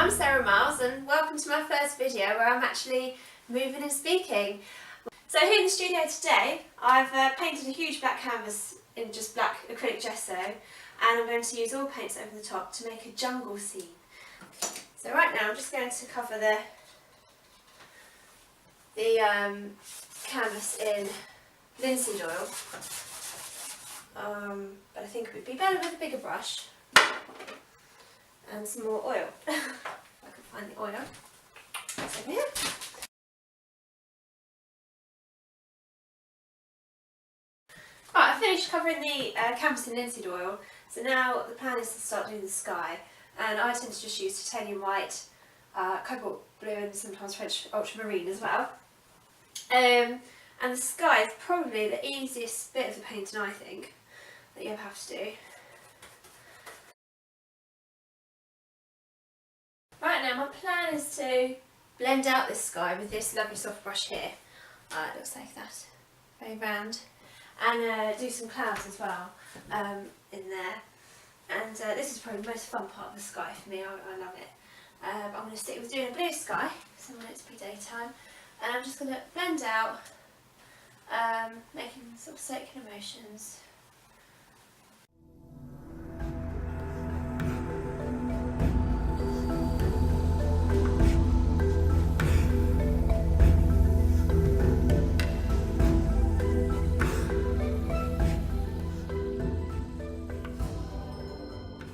I'm Sarah Miles and welcome to my first video where I'm actually moving and speaking. So here in the studio today I've painted a huge black canvas in just black acrylic gesso, and I'm going to use oil paints over the top to make a jungle scene. So right now I'm just going to cover the canvas in linseed oil, but I think it would be better with a bigger brush and some more oil. If I can find the oil. It's over here. Right, I've finished covering the canvas in linseed oil, so now the plan is to start doing the sky, and I tend to just use titanium white, cobalt blue and sometimes French ultramarine as well. And the sky is probably the easiest bit of the painting, I think, that you ever have to do. Right, now my plan is to blend out this sky with this lovely soft brush here. It looks like that, very round. And do some clouds as well in there. And this is probably the most fun part of the sky for me. I love it. I'm going to stick with doing a blue sky, because I want it to be daytime. And I'm just going to blend out, making sort of circular motions.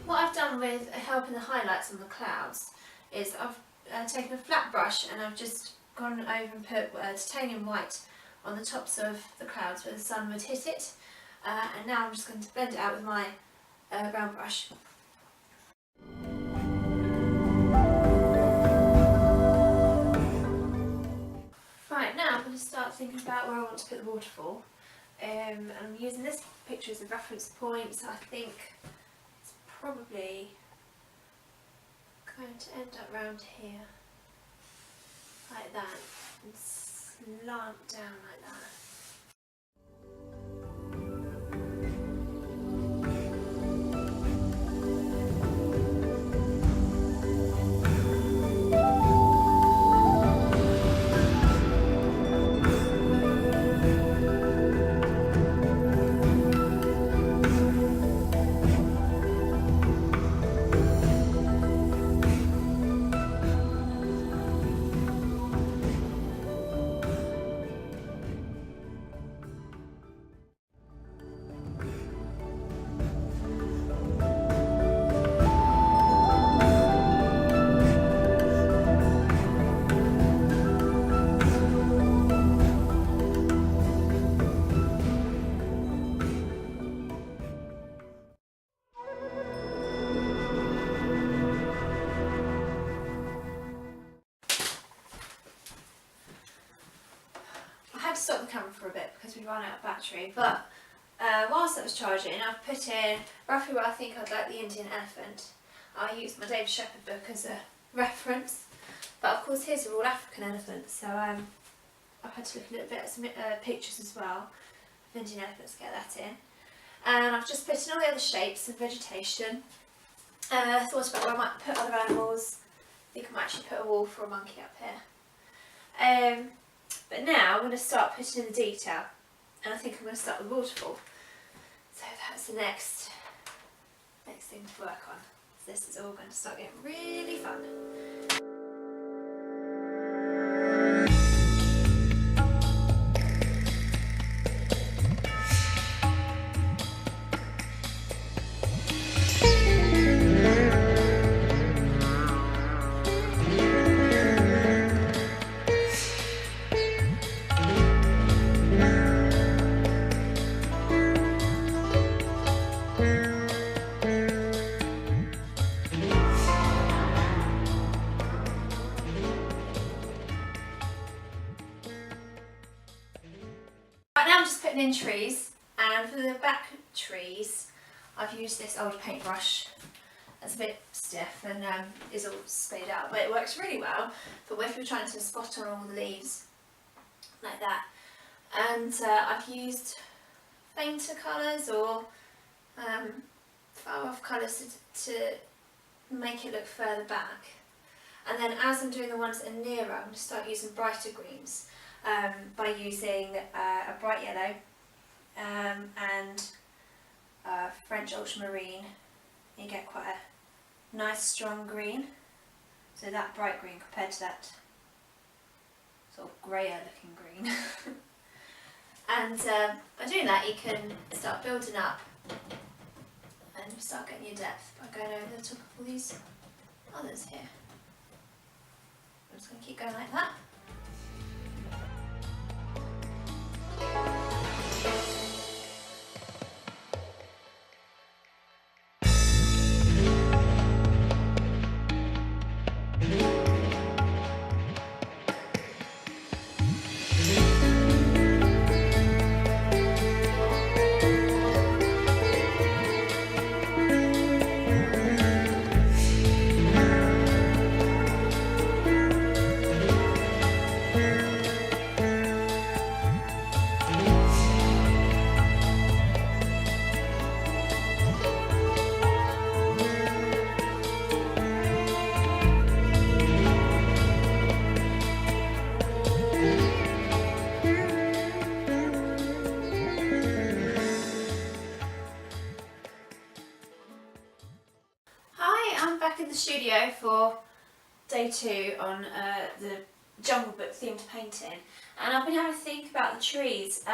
What I've done with helping the highlights on the clouds is I've taken a flat brush and I've just gone over and put titanium white on the tops of the clouds where the sun would hit it, and now I'm just going to blend it out with my brown brush. Right, now I'm going to start thinking about where I want to put the waterfall, and I'm using this picture as a reference point, so I think it's probably going to end up round here, like that, and slant down like that. I had to stop the camera for a bit because we ran out of battery, but whilst I was charging, I've put in roughly where I think I'd like the Indian elephant. I used my David Shepherd book as a reference, but of course his are all African elephants, so I've had to look a little bit at some pictures as well of Indian elephants to get that in. And I've just put in all the other shapes and vegetation. Thought about where I might put other animals. I think I might actually put a wolf or a monkey up here. But now I'm going to start putting in the detail, and I think I'm going to start with waterfall. So that's the next thing to work on. So this is all going to start getting really fun. Right now I'm just putting in trees, and for the back trees I've used this old paintbrush. It's a bit stiff and is all splayed out, but it works really well for if you're trying to spot on all the leaves like that. And I've used fainter colours or far off colours to make it look further back. And then as I'm doing the ones that are nearer, I'm going to start using brighter greens by using a bright yellow and French ultramarine. You get quite a nice strong green. So that bright green compared to that sort of greyer looking green. And by doing that you can start building up and start getting your depth by going over the top of all these others here. I'm just going to keep going like that. In the studio for day 2 on the Jungle Book themed painting, and I've been having to think about the trees.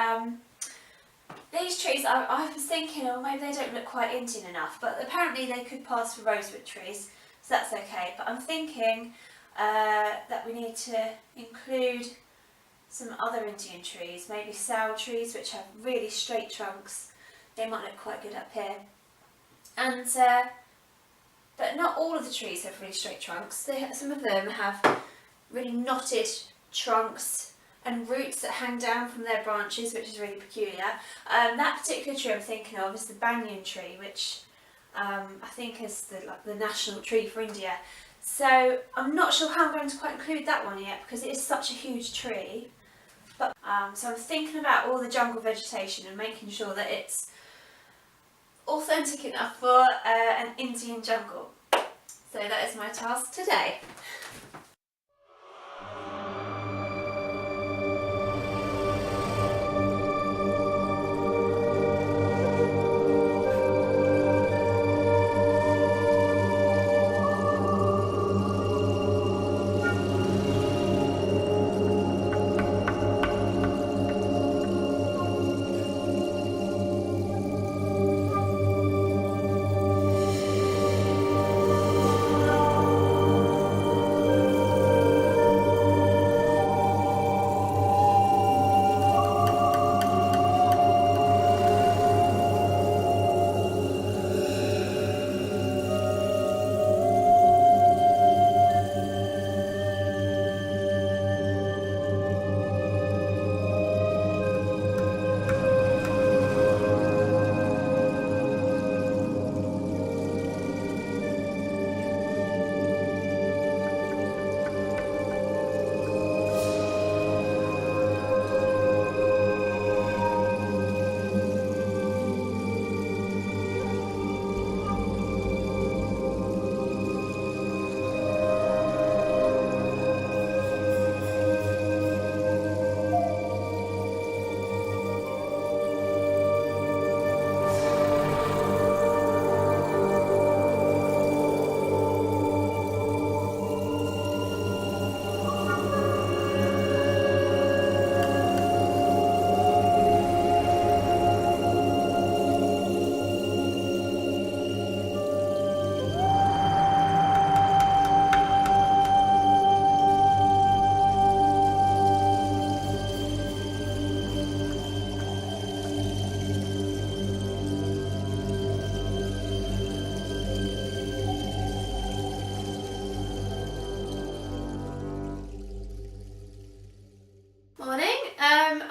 These trees, I was thinking, oh, maybe they don't look quite Indian enough, but apparently they could pass for rosewood trees, so that's okay. But I'm thinking that we need to include some other Indian trees, maybe sal trees, which have really straight trunks. They might look quite good up here. And but not all of the trees have really straight trunks. Some of them have really knotted trunks and roots that hang down from their branches, which is really peculiar. That particular tree I'm thinking of is the banyan tree, which I think is the national tree for India. So I'm not sure how I'm going to quite include that one yet, because it is such a huge tree. But so I'm thinking about all the jungle vegetation and making sure that it's authentic enough for an Indian jungle. So that is my task today.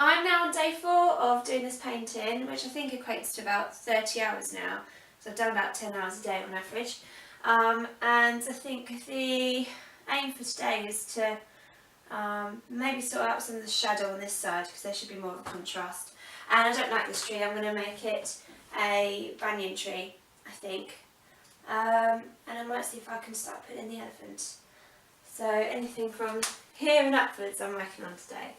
I'm now on day 4 of doing this painting, which I think equates to about 30 hours now. So I've done about 10 hours a day on average. And I think the aim for today is to maybe sort out some of the shadow on this side, because there should be more of a contrast. And I don't like this tree, I'm going to make it a banyan tree, I think. And I might see if I can start putting in the elephant. So anything from here and upwards I'm working on today.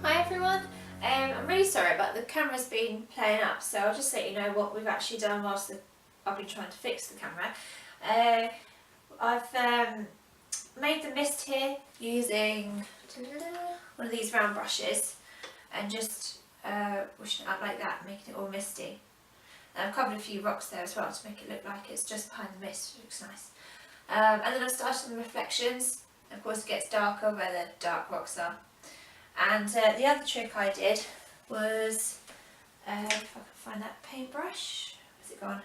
Hi everyone, I'm really sorry but the camera's been playing up, so I'll just let you know what we've actually done whilst I've been trying to fix the camera. I've made the mist here using one of these round brushes and just washing it up like that, making it all misty. And I've covered a few rocks there as well to make it look like it's just behind the mist, it looks nice. And then I've started on the reflections. Of course it gets darker where the dark rocks are. And the other trick I did was, if I can find that paintbrush, where's it gone?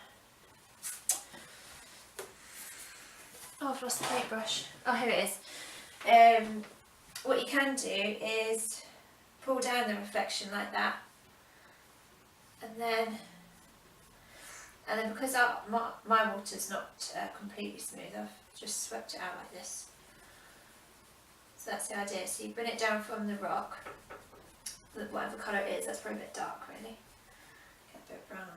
Oh, I've lost the paintbrush. Oh, here it is. What you can do is pull down the reflection like that, and then because my water's not completely smooth, I've just swept it out like this. So that's the idea. So you bring it down from the rock, whatever colour it is. That's probably a bit dark, really. Get a bit brown on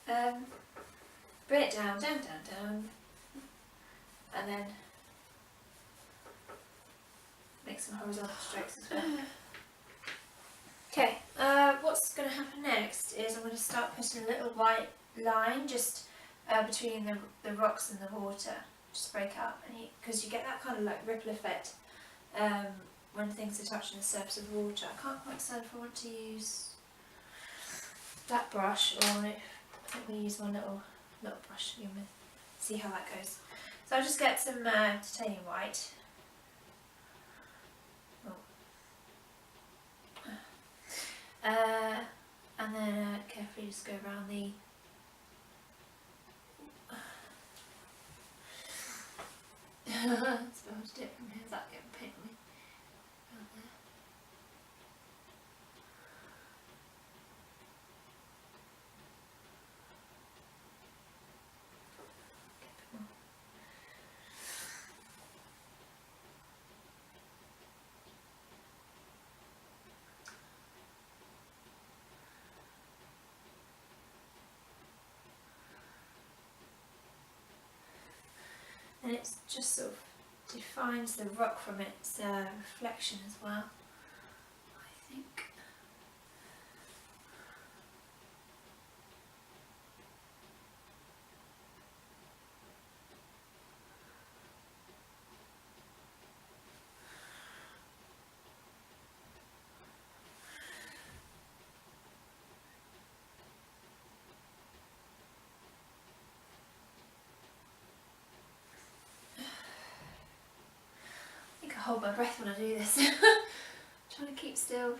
that. Bring it down, down, down, down, and then make some horizontal strokes as well. Okay, what's going to happen next is I'm going to start putting a little white line just between the rocks and the water, just break up, and because you get that kind of like ripple effect when things are touching the surface of the water. I can't quite decide if I want to use that brush or I think we'll use one little brush to begin with. See how that goes. So I'll just get some titanium white. And then carefully just go around the it's hard to do it from here without getting paint on me. Around there. Get a bit more. And it just sort of defines the rock from its reflection as well, I think. I hold my breath when I do this. Trying to keep still.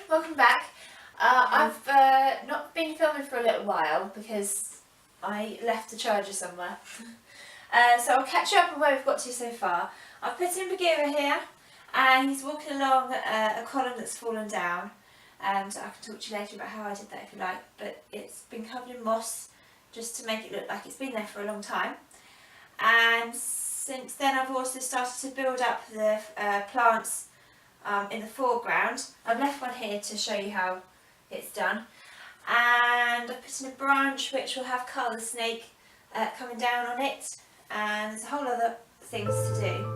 Welcome back. I've not been filming for a little while because I left the charger somewhere. So I'll catch you up on where we've got to so far. I've put in Bagheera here and he's walking along a column that's fallen down, and I can talk to you later about how I did that if you like, but it's been covered in moss just to make it look like it's been there for a long time. And since then I've also started to build up the plants in the foreground. I've left one here to show you how it's done, and I've put in a branch which will have Carl the snake coming down on it, and there's a whole other things to do.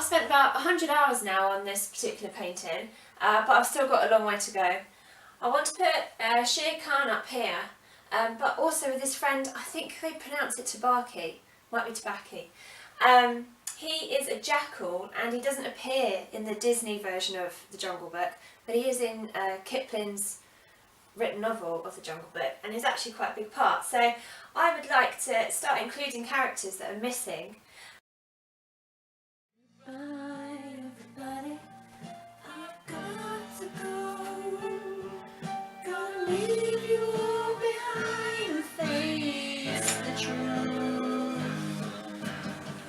spent about 100 hours now on this particular painting, but I've still got a long way to go. I want to put Shere Khan up here, but also with his friend, I think they pronounce it Tabaki, might be Tabaki. He is a jackal and he doesn't appear in the Disney version of The Jungle Book, but he is in Kipling's written novel of The Jungle Book, and he's actually quite a big part. So I would like to start including characters that are missing. Bye everybody, I've got to go. Gonna leave you all behind and face the truth.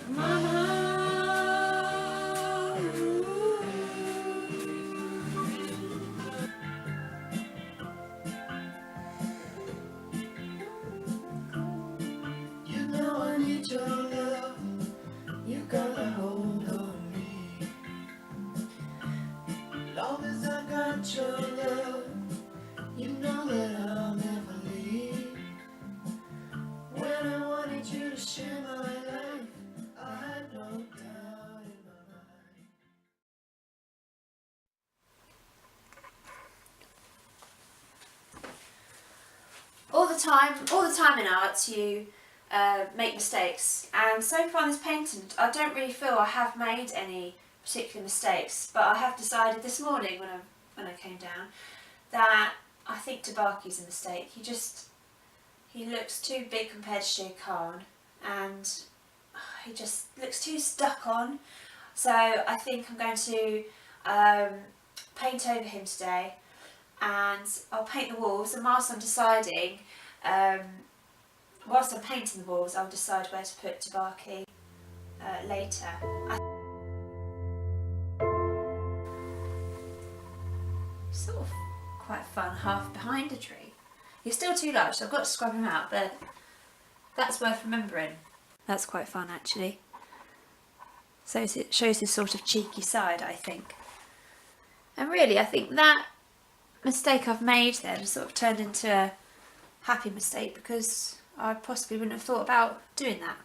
Mama. You know I need your love. You gotta hold on me. Long as I got your love, you know that I'll never leave. When I wanted you to share my life, I had no doubt in my mind. All the time in art you make mistakes, and so far in this painting I don't really feel I have made any particular mistakes, but I have decided this morning when I came down that I think Tabaki's a mistake. He looks too big compared to Shere Khan, and he just looks too stuck on. So I think I'm going to paint over him today, and I'll paint the walls, and whilst I'm deciding, whilst I'm painting the walls, I'll decide where to put Tabaki later. Sort of quite fun, half behind a tree. He's still too large, so I've got to scrub him out, but that's worth remembering. That's quite fun actually. So it shows his sort of cheeky side, I think. And really, I think that mistake I've made then sort of turned into a happy mistake, because I possibly wouldn't have thought about doing that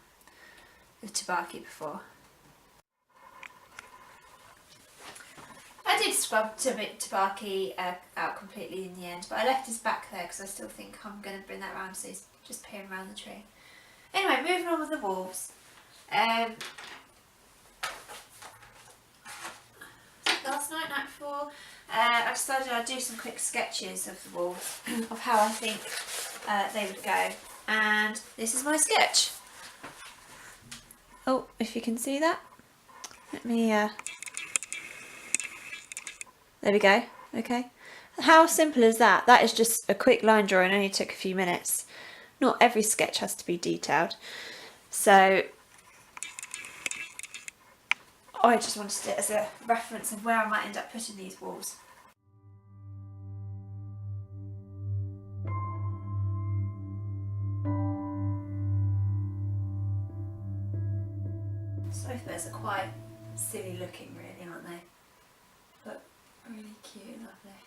with Tabaki before. I did scrub Tabaki out completely in the end, but I left his back there because I still think I'm going to bring that round so he's just peering around the tree. Anyway, moving on with the wolves. Last night, night before, I decided I'd do some quick sketches of the wolves, of how I think they would go, and this is my sketch. Oh, if you can see that, let me, there we go, okay. How simple is that? That is just a quick line drawing, only took a few minutes. Not every sketch has to be detailed, so I just wanted it as a reference of where I might end up putting these walls. Slothbears are quite silly looking really, aren't they? But really cute and lovely.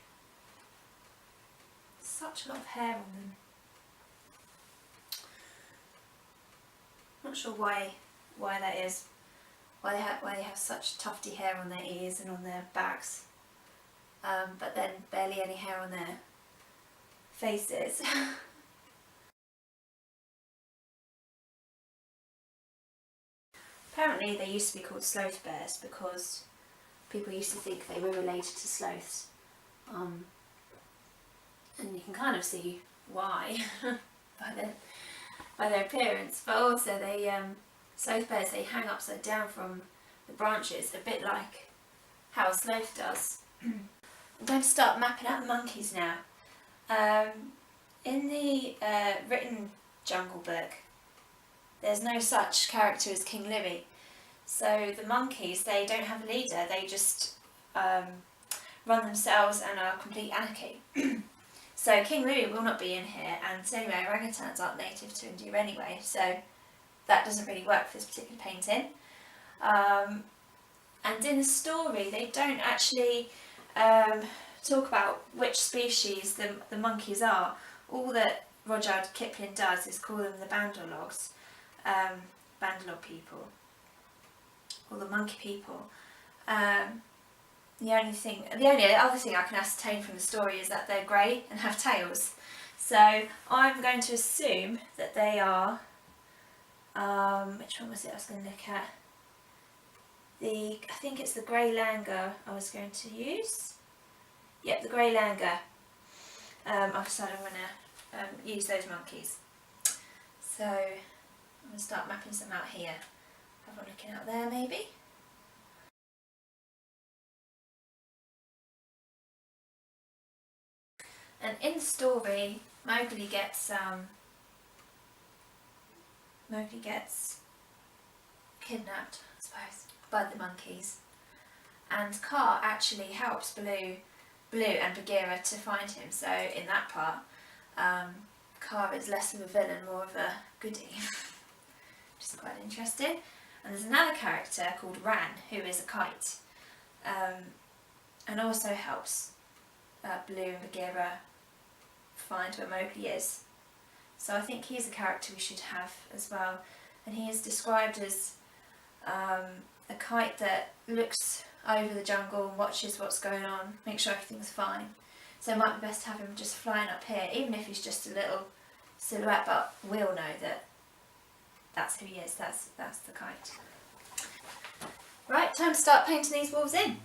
Such a lot of hair on them. Not sure why that is. Why they have such tufty hair on their ears and on their backs, but then barely any hair on their faces. Apparently they used to be called sloth bears because people used to think they were related to sloths, and you can kind of see why by their appearance, but also they sloth bears, they hang upside down from the branches, a bit like how a sloth does. I'm going to start mapping out the monkeys now. In the written Jungle Book, there's no such character as King Louie. So the monkeys, they don't have a leader, they just run themselves and are complete anarchy. So King Louie will not be in here, and anyway, orangutans aren't native to India anyway, so that doesn't really work for this particular painting. And in the story they don't actually talk about which species the monkeys are. All that Rudyard Kipling does is call them the Bandologs, Bandolog people. or the monkey people. The only other thing I can ascertain from the story is that they're grey and have tails. So I'm going to assume that they are, which one was it I was going to look at? I think it's the grey langur I was going to use. Yep, the grey langur. I've decided I'm going to use those monkeys. So I'm going to start mapping some out here. Have one looking out there maybe. And in the story, Mowgli gets kidnapped, I suppose, by the monkeys, and Kaa actually helps Baloo and Bagheera to find him. So in that part, Kaa is less of a villain, more of a goodie, which is quite interesting. And there's another character called Ran, who is a kite, and also helps Baloo and Bagheera find where Mowgli is. So I think he's a character we should have as well. And he is described as a kite that looks over the jungle and watches what's going on, makes sure everything's fine. So it might be best to have him just flying up here, even if he's just a little silhouette, but we'll know that that's who he is, that's the kite. Right, time to start painting these wolves in.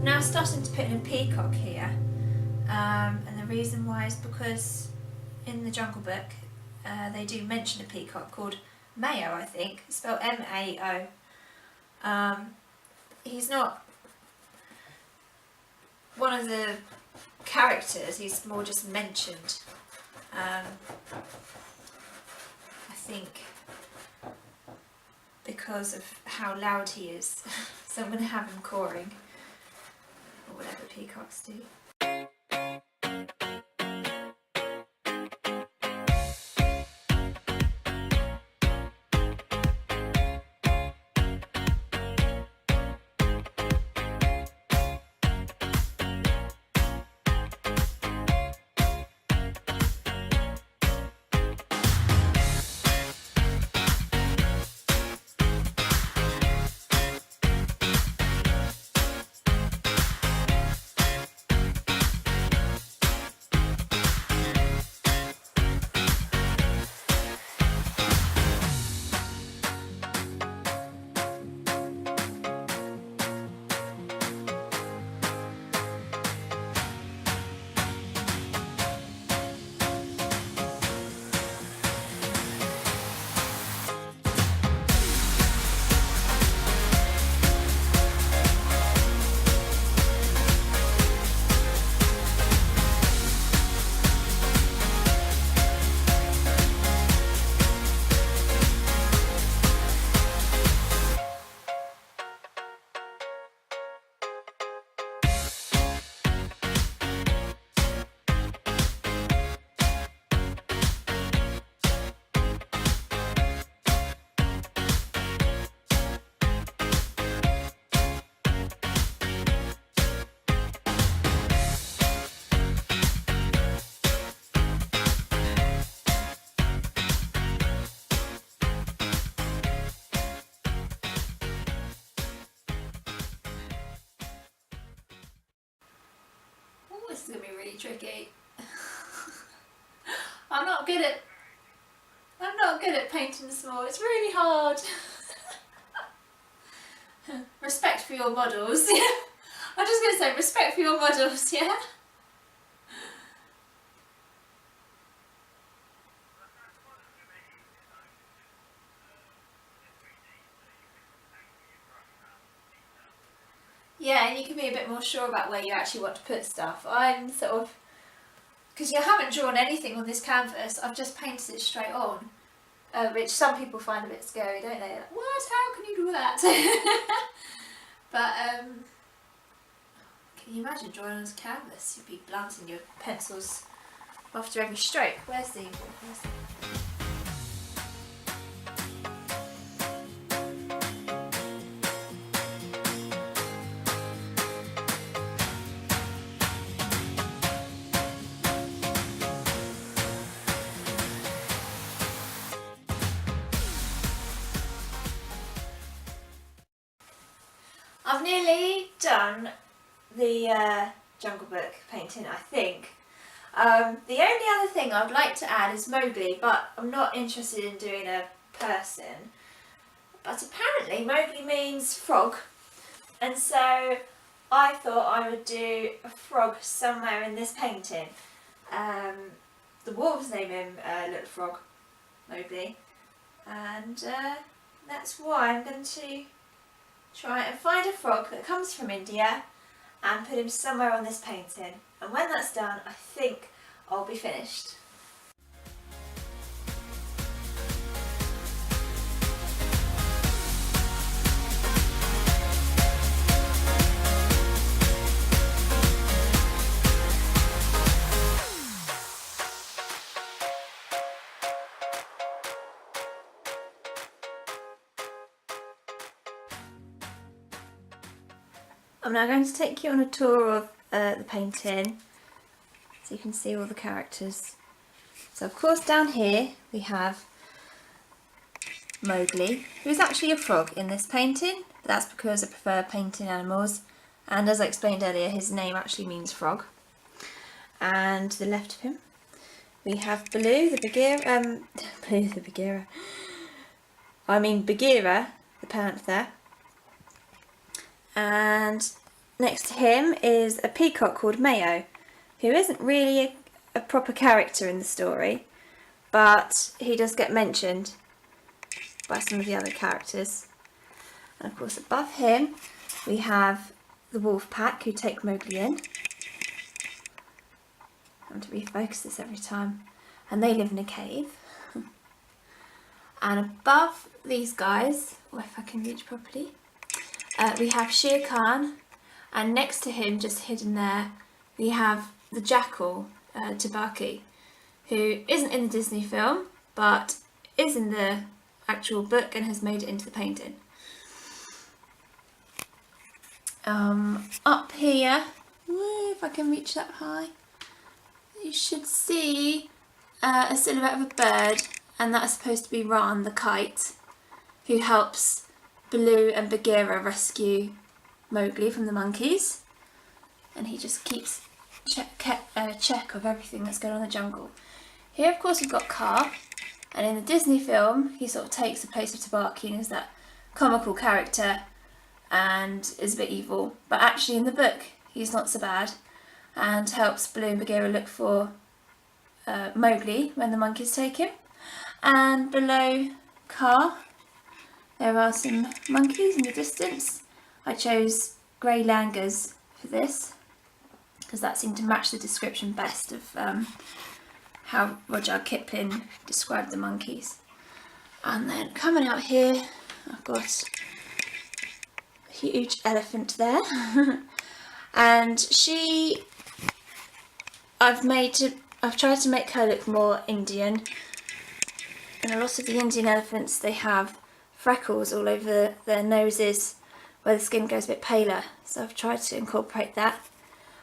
Now starting to put in a peacock here, and the reason why is because in the Jungle Book they do mention a peacock called Mayo, I think, spelled M-A-O. He's not one of the characters, he's more just mentioned. I think because of how loud he is, so I'm going to have him cawing. Or whatever peacocks do. This is going to be really tricky. I'm not good at painting small, it's really hard. Respect for your models, yeah. I'm just going to say respect for your models, yeah. Yeah, and you can be a bit more sure about where you actually want to put stuff. I'm sort of, because you haven't drawn anything on this canvas, I've just painted it straight on. which some people find a bit scary, don't they? Like, what? How can you do that? But can you imagine drawing on a canvas? You'd be blunting your pencils after every stroke. Where's the I've nearly done the Jungle Book painting, I think. The only other thing I would like to add is Mowgli, but I'm not interested in doing a person. But apparently Mowgli means frog, and so I thought I would do a frog somewhere in this painting. The wolves name him Little Frog, Mowgli, and that's why I'm going to try and find a frog that comes from India and put him somewhere on this painting. And when that's done, I think I'll be finished. I'm now going to take you on a tour of the painting so you can see all the characters. So of course down here we have Mowgli, who's actually a frog in this painting, but that's because I prefer painting animals, and as I explained earlier, his name actually means frog. And to the left of him we have Baloo the Bagheera, Bagheera the panther. And next to him is a peacock called Mayo, who isn't really a proper character in the story, but he does get mentioned by some of the other characters. And of course above him we have the wolf pack who take Mowgli in. I have to refocus this every time. And they live in a cave. And above these guys, if I can reach properly, we have Shere Khan, and next to him, just hidden there, we have the jackal, Tabaki, who isn't in the Disney film, but is in the actual book and has made it into the painting. Up here, if I can reach that high, you should see a silhouette of a bird, and that's supposed to be Ran the kite, who helps Baloo and Bagheera rescue Mowgli from the monkeys, and he just keeps check of everything that's going on in the jungle. Here of course we've got Kaa, and in the Disney film he sort of takes the place of Tabaki and is that comical character and is a bit evil, but actually in the book he's not so bad and helps Baloo and Bagheera look for Mowgli when the monkeys take him. And below Kaa there are some monkeys in the distance. I chose grey langurs for this because that seemed to match the description best of how Rudyard Kipling described the monkeys. And then coming out here I've got a huge elephant there and I've tried to make her look more Indian. And a lot of the Indian elephants, they have freckles all over their noses where the skin goes a bit paler, so I've tried to incorporate that.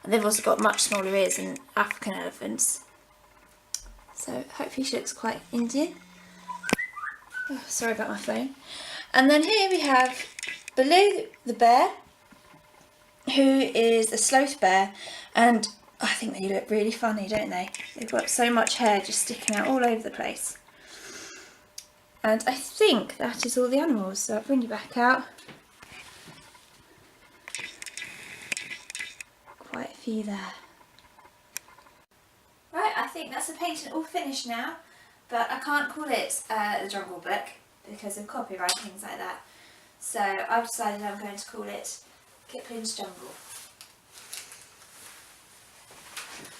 And they've also got much smaller ears than African elephants, so hopefully she looks quite Indian. Oh, sorry about my phone. And then here we have Baloo the bear, who is a sloth bear, and I think they look really funny, don't they? They've got so much hair just sticking out all over the place. And I think that is all the animals, so I'll bring you back out. Quite a few there. Right, I think that's the painting all finished now, but I can't call it the Jungle Book because of copyright and things like that. So I've decided I'm going to call it Kipling's Jungle.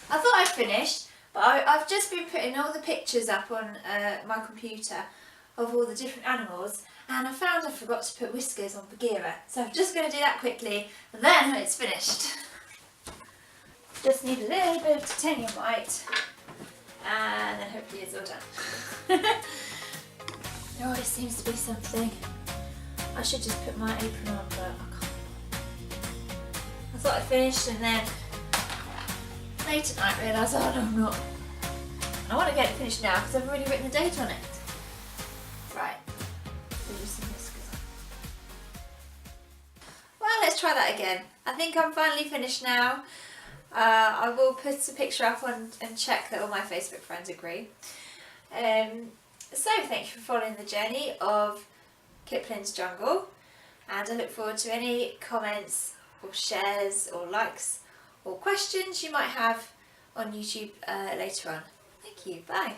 I thought I'd finished, but I've just been putting all the pictures up on my computer of all the different animals, and I found I forgot to put whiskers on Bagheera, so I'm just going to do that quickly and then it's finished. Just need a little bit of titanium white and then hopefully it's all done. There always seems to be something. I should just put my apron on, but I can't. I thought I finished and then late at night realised, oh no I'm not. And I want to get it finished now because I've already written the date on it. Right, we'll do some whiskers on. Well, let's try that again. I think I'm finally finished now. I will put a picture up and check that all my Facebook friends agree. So thank you for following the journey of Kipling's Jungle, and I look forward to any comments or shares or likes or questions you might have on YouTube later on. Thank you, bye.